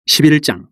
11장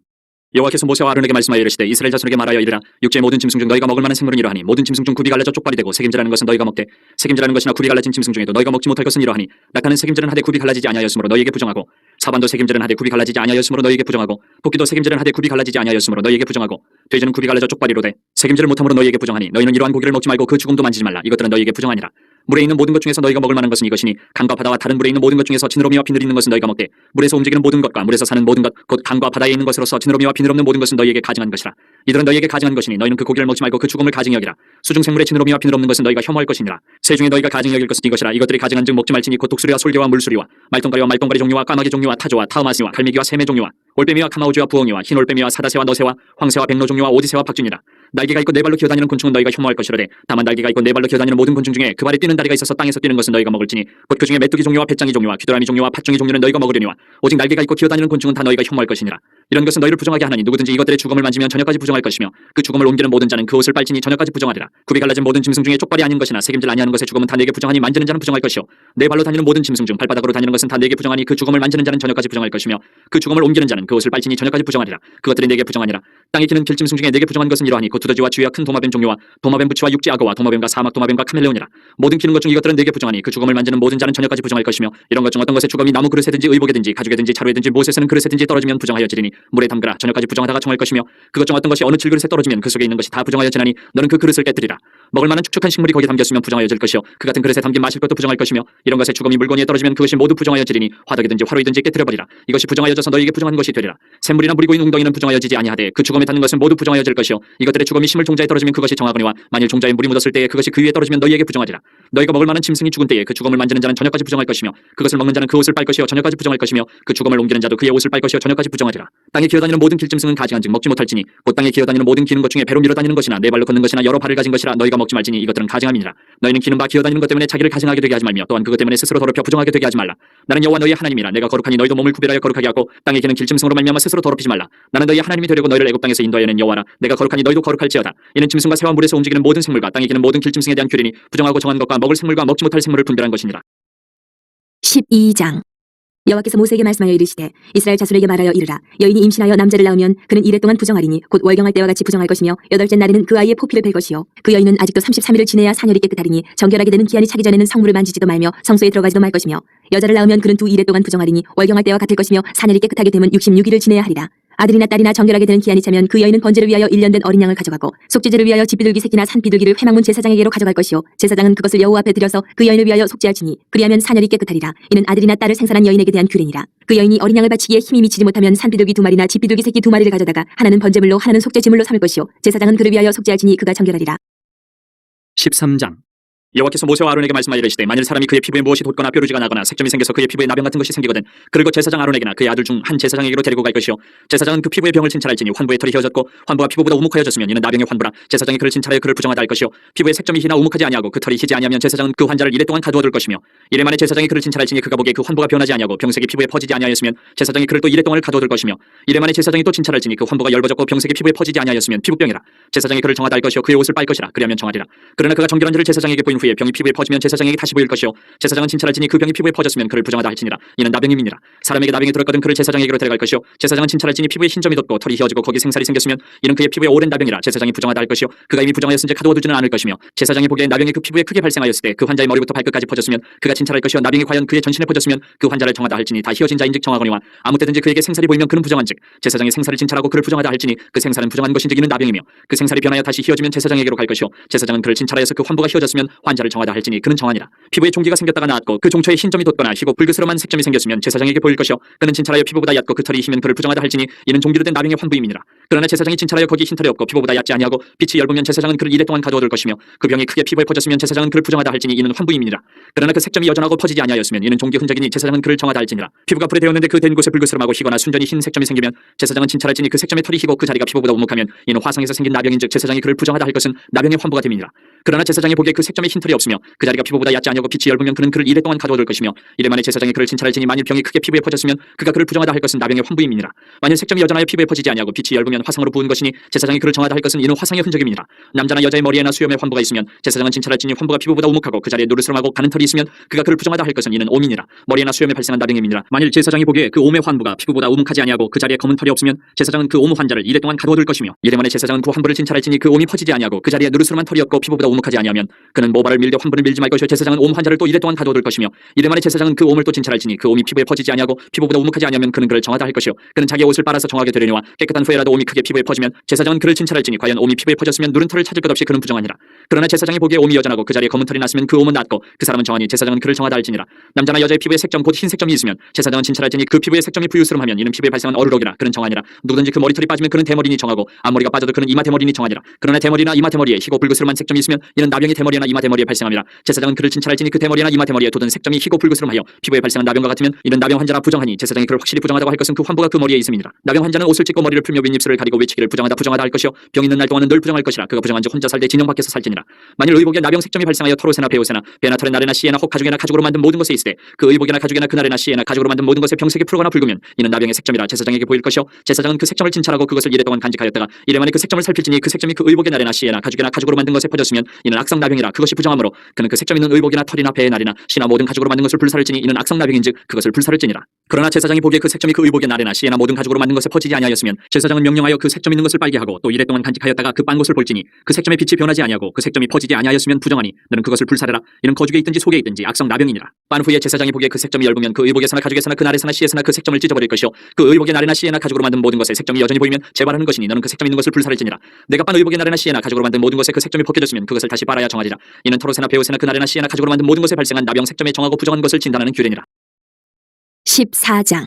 여호와께서 모세와 아론에게 말씀하여 이르시되 이스라엘 자손에게 말하여 이르라. 육지의 모든 짐승 중 너희가 먹을 만한 생물은 이러하니 모든 짐승 중 굽이 갈라져 쪽발이 되고 색임질하는 것은 너희가 먹되 색임질하는 것이나 굽이 갈라진 짐승 중에도 너희가 먹지 못할 것은 이러하니 낙타는 색임질은 하되 굽이 갈라지지 아니하였으므로 너희에게 부정하고 사반도 색임질은 하되 굽이 갈라지지 아니하였으므로 너희에게 부정하고 토끼도 색임질은 하되 굽이 갈라지지 아니하였으므로 너희에게 부정하고 돼지는 굽이 갈라져 쪽발이로되 색임질을 못함으로 너희에게 부정하니 너희는 이러한 고기를 먹지 말고 그 죽음도 만지지 말라. 이것들은 너희에게 부정하니라. 물에 있는 모든 것 중에서 너희가 먹을 만한 것은 이것이니 강과 바다와 다른 물에 있는 모든 것 중에서 지느러미와 비늘 있는 것은 너희가 먹되 물에서 움직이는 모든 것과 물에서 사는 모든 것 곧 강과 바다에 있는 것으로서 지느러미와 비늘 없는 모든 것은 너희에게 가증한 것이라. 이들은 너희에게 가증한 것이니 너희는 그 고기를 먹지 말고 그 죽음을 가증히 여기라. 수중 생물의 지느러미와 비늘 없는 것은 너희가 혐오할 것이니라. 새 중에 너희가 가증히 여길 것은 이것이라. 이것들이 가증한즉 먹지 말지니 곧 독수리와 솔개와 물수리와 말똥가리와 말똥가리 종류와 까마귀 종류와 타조와 타우마스와 갈매기와 새매 종류와 올빼미와 카마우지와 부엉이와 흰 올빼미와 사다새와 너새와 황새와 백로 종류와 오지새와 박쥐니라. 날개가 있고 네 발로 기어다니는 곤충은 너희가 혐오할 것이로되 다만 날개가 있고 네 발로 기어다니는 모든 곤충 중에 그 발에 뛰는 다리가 있어서 땅에서 뛰는 것은 너희가 먹을지니 곧 그 중에 메뚜기 종류와 배짱이 종류와 귀뚜라미 종류와 팥종이 종류는 너희가 먹으려니와 오직 날개가 있고 기어다니는 곤충은 다 너희가 혐오할 것이니라. 이런 것은 너희를 부정하게 하나니 누구든지 이것들의 죽음을 만지면 저녁까지 부정할 것이며 그 죽음을 옮기는 모든 자는 그 옷을 빨지니 저녁까지 부정하리라. 굽이 갈라진 모든 짐승 중에 쪽발이 아닌 것이나 색임질 아니하는 것의 죽음은 다 내게 부정하니 만지는 자는 부정할 것이요 네 발로 다니는 모든 짐승 중 발바닥으로 다니는 것은 다 내게 부정하니 그 죽음을 만지는 자는 저녁까지 부정할 것이며 그 죽음을 옮기는 자는 그 옷을 빨지니 저녁까지 부정하리라. 그것들이 내게 부정하니라. 땅에 기는 길짐승 중에 내게 부정한 것은 이러하니 곧 두더지와 쥐와 큰 도마뱀 종류와 도마뱀 부치와 육지 악어와 도마뱀과 사막 도마뱀과 카멜레온이라. 모든 기는 것 중 이것들은 내게 부정하니 그 죽음을 만지는 모든 자는 저녁까지 부정할 것이며 이런 것 중 어떤 것의 죽음이 나무 그릇에든지 의복에든지 가죽에든지 자루에든지 못에 쓰는 그릇에든지 떨어지면 부정하여지리니 물에 담그라. 저녁까지 부정하다가 정할 것이며 그것 중 어떤 것이 어느 질그릇에 떨어지면 그 속에 있는 것이 다 부정하여지나니 너는 그 그릇을 깨뜨리라. 먹을 만한 축축한 식물이 거기에 담겼으면 부정하여질 것이요 그 같은 그릇에 담긴 마실 것도 부정할 것이며 이런 것의 죽음이 물건위에 떨어지면 그것이 모두 부정하여지리니 화덕이든지 화로이든지 깨뜨려버리라. 이것이 부정하여져서 너희에게 부정한 것이 되리라. 샘물이나 물이 고인 웅덩이는 부정하여지지 아니하되 그 죽음에 닿는 것은 모두 부정하여질 것이요 이것들의 죽음이 식물 종자에 떨어지면 그것이 정하거니와 만일 종자에 물이 묻었을 때에 그것이 그 위에 떨어지면 너희에게 부정하리라. 너희가 먹을 만한 짐승이 죽은 때에 그 죽음을 만지는 자는 저녁까지 부정할 것이며 그것을 먹는 자는 그 옷을 빨 것이요 저녁까지 부정할 것이며 그 죽음을 옮기는 자도 그의 옷을 빨 것이요 저녁까지 부정하리라. 땅에 기어다니는 모든 길짐승은 가증한즉 먹지 못할지니 곧 땅에 기어다니는 모든 기는 것 중에 배로 밀어다니는 것이나 네 발로 걷는 것이나 여러 발을 가진 것이라 너희가 먹지 말지니 이것들은 가증함이니라. 너희는 기는 바 기어다니는 것 때문에 자기를 가증하게 되게 하지 말며 또한 그것 때문에 스스로 더럽혀 부정하게 되게 하지 말라. 나는 여호와 너희의 하나님이라. 내가 거룩하니 너희도 몸을 구별하여 거룩하게 하고 땅에 기는 길짐승으로 말미암아 스스로 더럽히지 말라. 나는 너희의 하나님이 되려고 너희를 애굽 땅에서 인도하여 낸 여호와라. 내가 거룩하니 너희도 거룩할지어다. 이는 짐승과 새와 물에서 움직이는 모든 생물과 땅에 기는 모든 길짐승에 대한 규례니 부정하고 정한 것과 먹을 생물과 먹지 못할 생물을 분별한 것이니라. 12장 여호와께서 모세에게 말씀하여 이르시되 이스라엘 자손에게 말하여 이르라. 여인이 임신하여 남자를 낳으면 그는 이래 동안 부정하리니 곧 월경할 때와 같이 부정할 것이며 여덟째 날에는 그 아이의 포피를 뺄 것이요 그 여인은 아직도 33일을 지내야 산열이 깨끗하리니 정결하게 되는 기한이 차기 전에는 성물을 만지지도 말며 성소에 들어가지도 말 것이며 여자를 낳으면 그는 두 이래 동안 부정하리니 월경할 때와 같을 것이며 산열이 깨끗하게 되면 66일을 지내야 하리라. 아들이나 딸이나 정결하게 되는 기한이 차면 그 여인은 번제를 위하여 1년 된 어린 양을 가져가고 속죄제를 위하여 집비둘기 새끼나 산비둘기를 회막문 제사장에게로 가져갈 것이요 제사장은 그것을 여호와 앞에 드려서 그 여인을 위하여 속죄할지니 그리하면 산열이 깨끗하리라. 이는 아들이나 딸을 생산한 여인에게 대한 규례니라. 그 여인이 어린 양을 바치기에 힘이 미치지 못하면 산비둘기 2마리나 집비둘기 새끼 2마리를 가져다가 하나는 번제물로 하나는 속죄제물로 삼을 것이요 제사장은 그를 위하여 속죄할지니 그가 정결하리라. 13장 여호와께서 모세와 아론에게 말씀하여 이르시되 만일 사람이 그의 피부에 무엇이 돋거나 뾰루지가 나거나 색점이 생겨서 그의 피부에 나병 같은 것이 생기거든 그를 곧 제사장 아론에게나 그의 아들 중 한 제사장에게로 데리고 갈 것이요 제사장은 그 피부의 병을 진찰할지니 환부의 털이 휘어졌고 환부가 피부보다 우묵하여졌으면 이는 나병의 환부라. 제사장이 그를 진찰하여 그를 부정하다 할 것이요 피부에 색점이 희나 우묵하지 아니하고 그 털이 희지 아니하면 제사장은 그 환자를 이래 동안 가두어둘 것이며 이래 만에 제사장이 그를 진찰할지니 그가 보기에 그 환부가 변하지 아니하고 병색이 피부에 퍼지지 아니하였으면 제사장이 그를 또 이래 동안을 가두어둘 것이며 이래 만에 제사장이 또 진찰할지니 그 환부가 열버졌고 병색이 피부에 퍼지지 아니하였으면 피부병이라. 제사장이 그를 정하다 할 것이요 그의 옷을 빨 것이라. 그리하면 정하리라. 그러나 그가 정결한 자를 제사장에게 보인 후에 병이 피부에 퍼지면 제사장에게 다시 보일 것이요 제사장은 진찰할지니 그 병이 피부에 퍼졌으면 그를 부정하다 할지니라. 이는 나병임이니라. 사람에게 나병이 들었거든 그를 제사장에게로 데려갈 것이요 제사장은 진찰할지니 피부에 흰점이 돋고 털이 휘어지고 거기 생살이 생겼으면 이는 그의 피부에 오랜 나병이라. 제사장이 부정하다 할 것이요 그가 이미 부정하였은지 가두어두지는 않을 것이며 제사장이 보기에 나병이 그 피부에 크게 발생하였을 때 그 환자의 머리부터 발끝까지 퍼졌으면 그가 진찰할 것이요 나병이 과연 그의 전신에 퍼졌으면 그 환자를 정하다 할지니 다 휘어진 자인즉 정하거니와 아무 때든지 그에게 생살이 보이면 그는 부정한즉 제사장이 생살을 진찰하고 그를 부정하다 할지니 그 생살은 부정한 것인즉 이는 나병이며 그 생살이 변하여 다시 휘어지면 제사장에게로 갈 것이요 제사장은 그를 진찰하여서 그 환부가 휘어졌으면 환자를 정하다 할지니 그는 정하니라. 피부에 종기가 생겼다가 나았고 그 종초에 흰점이 돋거나 희고 붉으스름한 색점이 생겼으면 제사장에게 보일 것이요 그는 진찰하여 피부보다 얕고 그 털이 희면 그를 부정하다 할지니 이는 종기로 된 나병의 환부임이니라. 그러나 제사장이 진찰하여 거기 흰털이 없고 피부보다 얕지 아니하고 빛이 엷으면 제사장은 그를 이래 동안 가두어둘 것이며 그 병이 크게 피부에 퍼졌으면 제사장은 그를 부정하다 할지니 이는 환부임이니라. 그러나 그 색점이 여전하고 퍼지지 아니하였으면 이는 종기 흔적이니 제사장은 그를 정하다 할지니라. 피부가 불에 데웠는데 그 된 곳에 붉으스름하고 희거나 순전히 흰 색점이 생기면 제사장은 진찰할지니 그 색점의 털이 희고 그 자리가 피부보다 우묵하면 이는 화상에서 생긴 나병인즉 제사장이 그를 부정하다 할 것은 나병의 환부가 됨이니라. 그러나 제사장이 보기에 그 색점의 흰 털이 없으며 그 자리가 피부보다 얕지 아니하고 빛이 엷으면 그는 그를 이래 동안 가두어둘 것이며 이래 만에 제사장이 그를 진찰할지니 만일 병이 크게 피부에 퍼졌으면 그가 그를 부정하다 할 것은 나병의 환부임이니라. 만일 색점이 여전하여 피부에 퍼지지 아니하고 빛이 엷으면 화상으로 부은 것이니 제사장이 그를 정하다 할 것은 이는 화상의 흔적임이니라. 남자나 여자의 머리에나 수염에 환부가 있으면 제사장은 진찰할지니 환부가 피부보다 우묵하고 그 자리에 누르스름하고 가는 털이 있으면 그가 그를 부정하다 할 것은 이는 옴이니라. 머리에나 수염에 발생한 나병임이니라. 만일 제사장이 보기에 그 옴의 환부가 피부보다 우묵하지 아니하고 그 자리에 검은 털이 없으면 제사장은 그 옴 환자를 이래 동안 가두어둘 것이며 이래 만에 제사장은 그 환부를 진찰할지니 그 옴이 퍼지지 아니하고 그 자리에 누르스름한 털이 없고 피부보다 우묵하지 아니하면 그는 모발을 밀되 환부를 밀지 말 것이요 제사장은 옴 환자를 또 이래 동안 가두어둘 것이며 이래 만에 제사장은 그 옴을 또 진찰할지니 그 옴이 피부에 퍼지지 아니하고 피부보다 우묵하지 아니하면 그는 그를 정하다 할 것이요 그는 자기의 옷을 빨아서 정하게 되려니와 깨끗한 후에라도 옴이 크게 피부에 퍼지면 제사장은 그를 진찰할지니 과연 옴이 피부에 퍼졌으면 누른 털을 찾을 것 없이 그는 부정하니라. 그러나 제사장이 보기에 옴이 여전하고 그 자리에 검은 털이 났으면 그 옴은 낫고 그 사람은 정하니 제사장은 그를 정하다 할지니라. 남자나 여자의 피부에 색점 곧 흰 색점이 있으면 제사장은 진찰할지니 그 피부에 색점이 부유스름하면 이는 피부에 발생한 어르록이라. 그는 정하니라. 누구든지 그 머리털이 빠지면 그는 대머리니 정하고 앞머리가 빠져도 그는 이마 대머리니 정하니라. 그러나 대머리나 이마 대머리에 희고 붉으스름한 색점이 있으면 이는 나병이 대머리나 이마 대머리에 발생함이라. 제사장은 그를 진찰할지니 그 대머리나 이마 대머리에 돋은 색점이 희고 붉으스름하여 피부에 발생한 나병과 같으면 이는 나병 환자라 부정하니 제사장이 그를 확실히 부정하다고 할 것은 그 환부가 그 머리에 있음이니라. 나병 환자는 옷을 찢고 머리를 풀며 윗입술을 가리고 외치기를 부정하다 할 것이요 병 있는 날 동안은 늘 부정할 것이라. 그가 부정한즉 혼자 살되 진영 밖에서 살지니라. 만일 의복에 나병 색점이 발생하여 털옷에나 베옷에나 배나 털에 날에나 씨에나 혹 가죽에나 가죽으로 만든 모든 것에 있으되 그 의복이나 가죽에나 그날에나 씨에나 가죽으로 만든 모든 것에 병색이 푸르거나 붉으면 이는 나병의 색점이라. 제사장에게 보일 것이요 제사장은 그 색점을 진찰하고 그것을 이래 동안 간직하였다가 이래 만에 그 색점을 살필지니 그 색점이 그 의복의 날에나 씨에나 가죽에나 가죽으로 만든 것에 퍼졌으면 이는 악성 나병이라. 그것이 부정하므로 그는 그 색점 있는 의복이나 털이나 배의 날이나 씨나 모든 가죽으로 만든 것을 불사를지니 이는 악성 나병인즉 그것을 불사를지니라. 그러나 제사장이 보기에 그 색점이 그 의복의 날에나 씨에나 모든 가죽으로 만든 것에 퍼지지 아니하였으면 제사장은 명령하여 그 색점 있는 것을 빨게 하고 또 이래 동안 간직하였다가 그 빤 것을 볼지니 그 색점의 빛이 변하지 아니하고 그 색점이 퍼지지 아니하였으면 부정하니 너는 그것을 불사르라. 이는 거죽에 있든지 속에 있든지 악성 나병이니라. 빤 후에 제사장이 보기에 그 색점이 엷으면 그 의복에서나 가죽에서나 그 날에서나 씨에서나 그 색점을 찢어버릴 것이요 그 의복의 날에나 씨에나 가죽으로 만든 모든 것에 색점이 여전히 보이면 재발하는 것이니 너는 그 색점 있는 것을 불사를지니라. 내가 빤 의복의 날에나 씨에나 가죽으로 만든 모든 것에 그 색점이 벗겨졌으면 그것을 다시 빨아야 정하리라. 이는 털옷에나 베옷에나 그 날에나 씨에나 가죽으로 만든 모든 것에 발생한 나병 색점에 정하고 부정한 것을 진단하는 규례니라. 14장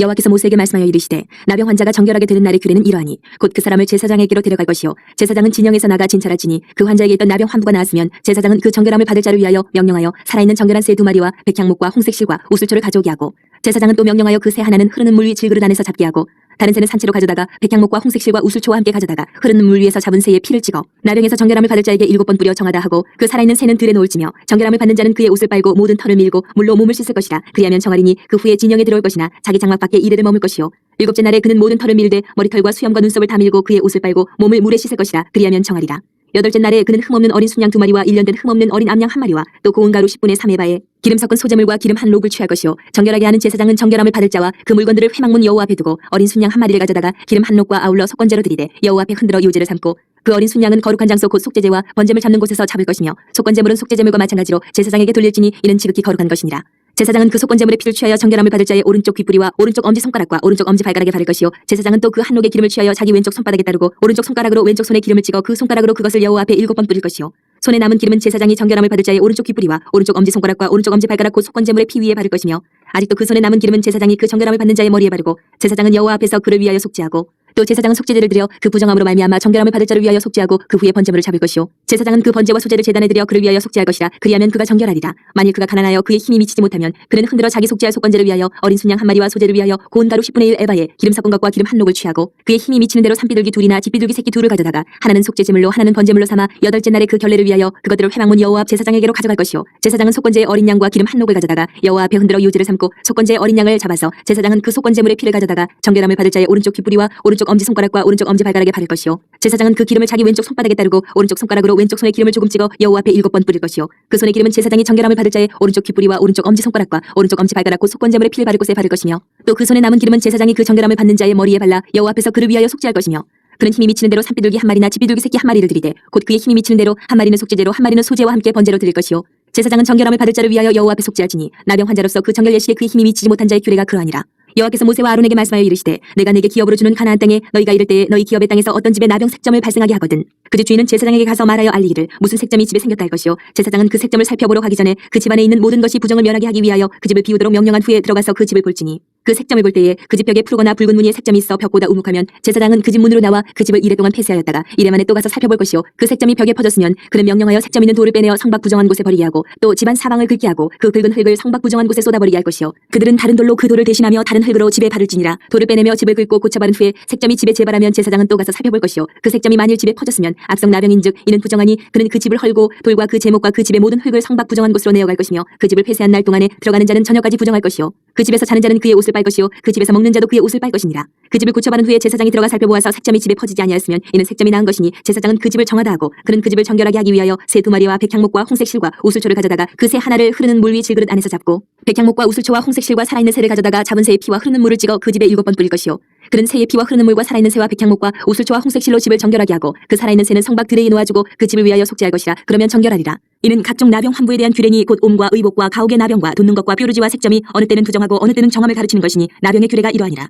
여호와께서 모세에게 말씀하여 이르시되 나병 환자가 정결하게 되는 날의 규례는 이러하니 곧 그 사람을 제사장에게로 데려갈 것이요 제사장은 진영에서 나가 진찰할지니 그 환자에게 있던 나병 환부가 나았으면 제사장은 그 정결함을 받을 자를 위하여 명령하여 살아있는 정결한 새 2마리와 백향목과 홍색 실과 우슬초를 가져오게 하고 제사장은 또 명령하여 그 새 하나는 흐르는 물 위 질그릇 안에서 잡게 하고 다른 새는 산채로 가져다가 백향목과 홍색 실과 우슬초와 함께 가져다가 흐르는 물 위에서 잡은 새의 피를 찍어 나병에서 정결함을 받을 자에게 7번 뿌려 정하다 하고 그 살아있는 새는 들에 놓을지며 정결함을 받는 자는 그의 옷을 빨고 모든 털을 밀고 물로 몸을 씻을 것이라. 그리하면 정하리니 그 후에 진영에 들어올 것이나 자기 장막 밖에 이르를 머물 것이요 7째 날에 그는 모든 털을 밀되 머리털과 수염과 눈썹을 다 밀고 그의 옷을 빨고 몸을 물에 씻을 것이라. 그리하면 정하리라. 8째 날에 그는 흠없는 어린 순양 2마리와 1년 된 흠없는 어린 암양 1마리와 또 고운 가루 10분의 3의 바에 기름 섞은 소재물과 기름 한 록을 취할 것이요 정결하게 하는 제사장은 정결함을 받을 자와 그 물건들을 회막문 여호와 앞에 두고 어린 순양 1마리를 가져다가 기름 한 록과 아울러 속건제로 드리되 여호와 앞에 흔들어 유제를 삼고 그 어린 순양은 거룩한 장소 곧 속죄제와 번제물 잡는 곳에서 잡을 것이며 속건제물은 속죄제물과 마찬가지로 제사장에게 돌릴지니 이는 지극히 거룩한 것이니라. 제사장은 그 속건제물의 피를 취하여 정결함을 받을 자의 오른쪽 귓뿌리와 오른쪽 엄지손가락과 오른쪽 엄지발가락에 바를 것이요 제사장은 또 그 한 록의 기름을 취하여 자기 왼쪽 손바닥에 따르고 오른쪽 손가락으로 왼쪽 손에 기름을 찍어 그 손가락으로 그것을 여호와 앞에 7번 뿌릴 것이요 손에 남은 기름은 제사장이 정결함을 받을 자의 오른쪽 귓뿌리와 오른쪽 엄지손가락과 오른쪽 엄지발가락 곧 속건제물의 피 위에 바를 것이며 아직도 그 손에 남은 기름은 제사장이 그 정결함을 받는 자의 머리에 바르고 제사장은 여호와 앞에서 그를 위하여 속죄하고 또 제사장은 속죄제를 드려 그 부정함으로 말미암아 정결함을 받을 자를 위하여 속죄하고 그 후에 번제물을 잡을 것이요 제사장은 그 번제와 소제를 제단에 드려 그를 위하여 속죄할 것이라. 그리하면 그가 정결하리라. 만일 그가 가난하여 그의 힘이 미치지 못하면 그는 흔들어 자기 속죄할 속건제를 위하여 어린 순양 1마리와 소제를 위하여 고운 가루 10분의 1 에바에 기름 섞은 것과 기름 한 록을 취하고 그의 힘이 미치는 대로 산비둘기 2이나 집비둘기 새끼 2를 가져다가 하나는 속죄제물로 하나는 번제물로 삼아 8째 날에 그 결례를 위하여 그것들을 회막문 여호와 앞 제사장에게로 가져갈 것이요 제사장은 속건제의 어린 양과 기름 한 록을 가져다가 여호와 앞에 흔들어 유제를 삼고 속건제의 어린 양을 잡아서 제사장은 그 속건제물의 피를 가져다가 정결함을 받을 자의 오른쪽 귓뿌리와 오른쪽 엄지손가락과 오른쪽 엄지발가락에 바를 것이요 제사장은 그 기름을 자기 왼쪽 손바닥에 따르고 오른쪽 손가락으로 왼쪽 손에 기름을 조금 찍어 여호와 앞에 7번 뿌릴 것이요 그 손의 기름은 제사장이 정결함을 받을 자의 오른쪽 귓뿌리와 오른쪽 엄지손가락과 오른쪽 엄지발가락 곧 속건제물의 피를 바를 곳에 바를 것이며 또 그 손에 남은 기름은 제사장이 그 정결함을 받는 자의 머리에 발라 여호와 앞에서 그를 위하여 속죄할 것이며 그는 힘이 미치는 대로 산비둘기 1마리나 집비둘기 새끼 1마리를 드리되 곧 그의 힘이 미치는 대로 1마리는 속죄제로 1마리는 소제와 함께 번제로 드릴 것이요 제사장은 정결함을 받을 자를 위하여 여호와 앞에 속죄할지니 나병 환자로서 그 정결 예식에 그의 힘이 미치지 못한 자의 규례가 그러하니라. 여호와께서 모세와 아론에게 말씀하여 이르시되 내가 내게 기업으로 주는 가나안 땅에 너희가 이를 때에 너희 기업의 땅에서 어떤 집에 나병 색점을 발생하게 하거든 그 집 주인은 제사장에게 가서 말하여 알리기를 무슨 색점이 집에 생겼다 할 것이요 제사장은 그 색점을 살펴보러 가기 전에 그 집안에 있는 모든 것이 부정을 면하게 하기 위하여 그 집을 비우도록 명령한 후에 들어가서 그 집을 볼지니 그 색점을 볼 때에 그 집 벽에 푸르거나 붉은 무늬의 색점이 있어 벽보다 우묵하면 제사장은 그 집 문으로 나와 그 집을 이래 동안 폐쇄하였다가 이래 만에 또 가서 살펴볼 것이요 그 색점이 벽에 퍼졌으면 그는 명령하여 색점 있는 돌을 빼내어 성밖 부정한 곳에 버리게 하고 또 집안 사방을 긁게 하고 그 긁은 흙을 성밖 부정한 곳에 쏟아버리게 할 것이요 그들은 다른 돌로 그 돌을 대신하며 다른 흙으로 집에 바를지니라. 돌을 빼내며 집을 긁고 고쳐바른 후에 색점이 집에 재발하면 제사장은 또 가서 살펴볼 것이요 그 색점이 만일 집에 퍼졌으면 악성 나병인즉 이는 부정하니 그는 그 집을 헐고 돌과 그 제목과 그 집의 모든 흙을 성밖 부정한 곳으로 내어갈 것이며 그 집을 폐쇄한 날 동안에 들어가는 자는 저녁까지 부정할 것이요 그 집에서 자는 자는 그의 옷을 빨 것이요 그 집에서 먹는 자도 그의 옷을 빨 것이니라. 그 집을 고쳐바른 후에 제사장이 들어가 살펴보아서 색점이 집에 퍼지지 아니하였으면 이는 색점이 나은 것이니 제사장은 그 집을 정하다 하고 그는 그 집을 정결하게 하기 위하여 새 2마리와 백향목과 홍색 실과 우슬초를 가져다가 그 새 하나를 흐르는 물 위 질그릇 안에서 잡고 백향목과 우슬초와 홍색 실과 살아있는 새를 가져다가 잡은 새의 피와 흐르는 물을 찍어 그 집에 7번 뿌릴 것이요 그는 새의 피와 흐르는 물과 살아있는 새와 백향목과 우슬초와 홍색 실로 집을 정결하게 하고 그 살아있는 새는 성박 드레에 놓아주고 그 집을 위하여 속죄할 것이라. 그러면 정결하리라. 이는 각종 나병 환부에 대한 규례니 곧 옴과 의복과 가옥의 나병과 돋는 것과 뾰루지와 색점이 어느 때는 부정하고 어느 때는 정함을 가르치는 것이니 나병의 규례가 이러하니라.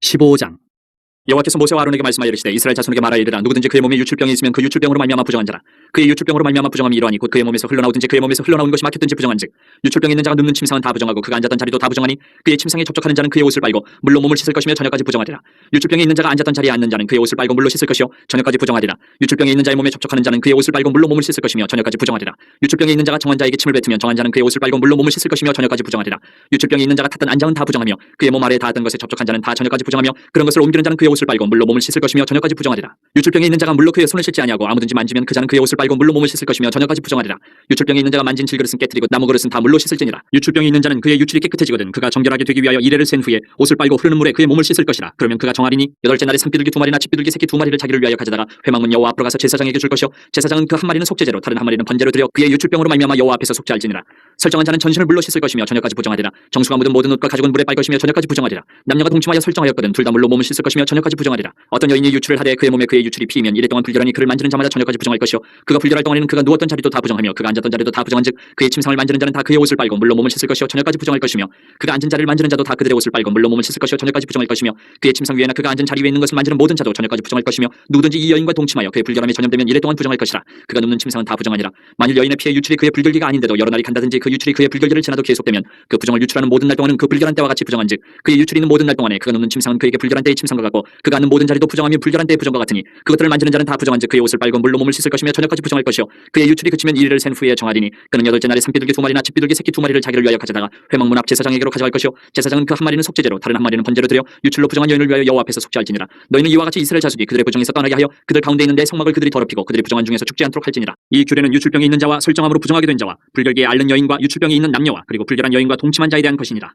15장 여호와께서 모세와 아론에게 말씀하여 이르시되 이스라엘 자손에게 말하여 이르라. 누구든지 그의 몸에 유출병이 있으면 그 유출병으로 말미암아 부정한 자라. 그의 유출병으로 말미암아 부정함이 이러하니 곧 그의 몸에서 흘러나오든지 그의 몸에서 흘러나온 것이 막혔든지 부정한즉 유출병이 있는 자가 눕는 침상은 다 부정하고 그가 앉았던 자리도 다 부정하니 그의 침상에 접촉하는 자는 그의 옷을 빨고 물로 몸을 씻을 것이며 저녁까지 부정하리라. 유출병이 있는 자가 앉았던 자리에 앉는 자는 그의 옷을 빨고 물로 씻을 것이요 저녁까지 부정하리라. 유출병이 있는 자의 몸에 접촉하는 자는 그의 옷을 빨고 물로 몸을 씻을 것이며 저녁까지 부정하리라. 유출병이 있는 자가 정한 자에게 침을 뱉으면 정한 자는 그의 옷을 빨고 물로 몸을 씻을 것이며 저녁까지 부정하리라. 유출병이 있는 자가 탔던 안장은 다 부정하며 그의 몸 아래에 닿았던 것에 접촉한 자는 다 저녁까지 부정하며 그런 것을 옮기는 자는 그의 옷을 빨고 물로 몸을 씻을 것이며 저녁까지 부정하리라. 유출병이 있는 자가 물로 그의 손을 씻지 아니하고 아무든지 만지면 그 자는 그의 옷을 빨고 물로 몸을 씻을 것이며 저녁까지 부정하리라. 유출병이 있는 자가 만진 질그릇은 깨뜨리고 나무 그릇은 다 물로 씻을지니라. 유출병이 있는 자는 그의 유출이 깨끗해지거든 그가 정결하게 되기 위하여 이레를 센 후에 옷을 빨고 흐르는 물에 그의 몸을 씻을 것이라. 그러면 그가 정하리니 여덟째 날에 산비둘기 2마리나 집비둘기 새끼 2마리를 자기를 위하여 가져다가 회막문 여호와 앞으로 가서 제사장에게 줄 것이요 제사장은 그 한 마리는 속죄제로 다른 한 마리는 번제로 드려 그의 유출병으로 말미암아 여호와 앞에서 속죄할지니라. 설정한 자는 전신을 물로 씻을 것이며 저녁까지 부정하리라. 정수가 묻은 모든 옷과 가죽은 물에 빨 것이며 저녁까지 부정하리라. 남녀가 동침하여 설정하였거든 둘 다 물로 몸을 씻을 것이며 저녁까지 부정하리라. 어떤 여인이 유출을 하되 그의 몸에 그의 유출이 피이면 이래 동안 불결하니 그를 만지는 자마다 저녁까지 부정할 것이요 그가 불결할 동안에는 그가 누웠던 자리도 다 부정하며 그가 앉았던 자리도 다 부정한즉 그의 침상을 만지는 자는 다 그의 옷을 빨고 물로 몸을 씻을 것이요 저녁까지 부정할 것이며 그가 앉은 자리를 만지는 자도 다 그들의 옷을 빨고 물로 몸을 씻을 것이요 저녁까지 부정할 것이며 그의 침상 위에나 그가 앉은 자리 위에 있는 것을 만지는 모든 자도 저녁까지 부정할 것이며 누구든지 이 여인과 동침하여 그의 불결함이 전염되면 이래 동안 부정할 것이라. 그가 눕는 침상은 다 부정하니라. 만일 여인의 피에 유출이 그의 불결기가 아닌데도 여러 날이 간다든지 그 유출이 그의 불결기를 지나도 계속되면 그 부정을 유출하는 모든 날 동안은 그 불결한 때와 같이 부정한즉 그의 유출이 있는 모든 날 동안에 그가 눕는 침상은 그에게 불결한 때의 침상과 같고 그가 앉는 모든 자리도 부정하며 불결한 때의 부정과 같으니 그것들을 만지는 자는 다 부정한즉 그의 옷을 빨고 물로 몸을 씻을 것이며 저녁까지 부정할 것이요 그의 유출이 그치면 이래를 센 후에 정하리니 그는 여덟째 날에 산비둘기 2마리나 집비둘기 새끼 2마리를 자기를 위하여 가져다가 회막문 앞 제사장에게로 가져갈 것이요 제사장은 그 한 마리는 속죄제로 다른 한 마리는 번제로 드려 유출로 부정한 여인을 위하여 여호와 앞에서 속죄할지니라. 너희는 이와 같이 이스라엘 자손이 그들의 부정에서 떠나게 하여 그들 가운데 있는 내 성막을 그들이 더럽히고 그들이 부정한 중에서 죽지 않도록 할지니라. 이 규례는 유출병이 있는 자와 설정함으로 부정하게 된 자와 불결기에 앓는 여인과 유출병이 있는 남녀와 그리고 불결한 여인과 동침한 자에 대한 것이니라.